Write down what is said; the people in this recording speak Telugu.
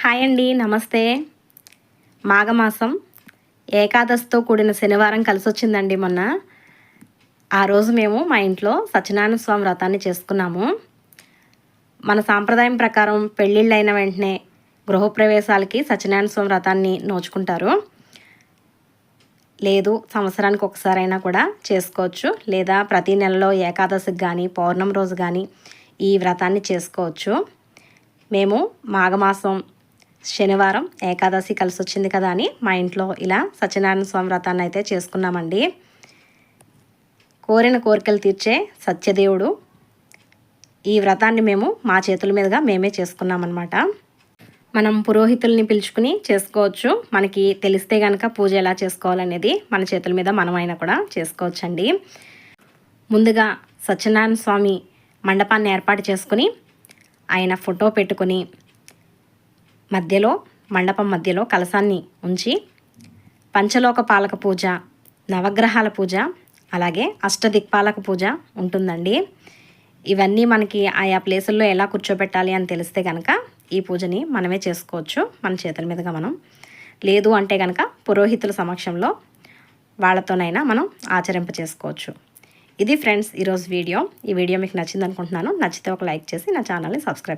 హాయ్ అండి, నమస్తే. మాఘమాసం ఏకాదశితో కూడిన శనివారం కలిసొచ్చిందండి మొన్న. ఆ రోజు మేము మా ఇంట్లో సత్యనారాయణ స్వామి వ్రతాన్ని చేసుకున్నాము. మన సాంప్రదాయం ప్రకారం పెళ్ళిళ్ళైన వెంటనే గృహప్రవేశాలకి సత్యనారాయణ స్వామి వ్రతాన్ని నోచుకుంటారు. లేదు సంవత్సరానికి ఒకసారైనా కూడా చేసుకోవచ్చు, లేదా ప్రతి నెలలో ఏకాదశికి కానీ పౌర్ణమి రోజు కానీ ఈ వ్రతాన్ని చేసుకోవచ్చు. మేము మాఘమాసం శనివారం ఏకాదశి కలిసి వచ్చింది కదా అని మా ఇంట్లో ఇలా సత్యనారాయణ స్వామి వ్రతాన్ని అయితే చేసుకున్నామండి. కోరిన కోరికలు తీర్చే సత్యదేవుడు. ఈ వ్రతాన్ని మేము మా చేతుల మీదుగా మేమే చేసుకున్నామన్నమాట. మనం పురోహితుల్ని పిలుచుకుని చేసుకోవచ్చు. మనకి తెలిస్తే కనుక పూజ ఎలా చేసుకోవాలనేది మన చేతుల మీద మనమైనా కూడా చేసుకోవచ్చండి. ముందుగా సత్యనారాయణ స్వామి మండపాన్ని ఏర్పాటు చేసుకుని ఆయన ఫోటో పెట్టుకుని మండపం మధ్యలో కలశాన్ని ఉంచి పంచలోక పాలక పూజ, నవగ్రహాల పూజ, అలాగే అష్టదిక్పాలక పూజ ఉంటుందండి. ఇవన్నీ మనకి ఆయా ప్లేసుల్లో ఎలా కూర్చోబెట్టాలి అని తెలిస్తే కనుక ఈ పూజని మనమే చేసుకోవచ్చు మన చేతుల మీదుగా. మనం లేదు అంటే కనుక పురోహితుల సమక్షంలో వాళ్ళతోనైనా మనం ఆచరింప చేసుకోవచ్చు. ఇది ఫ్రెండ్స్ ఈరోజు వీడియో. ఈ వీడియో మీకు నచ్చింది అనుకుంటున్నాను. నచ్చితే ఒక లైక్ చేసి నా ఛానల్ని సబ్స్క్రైబ్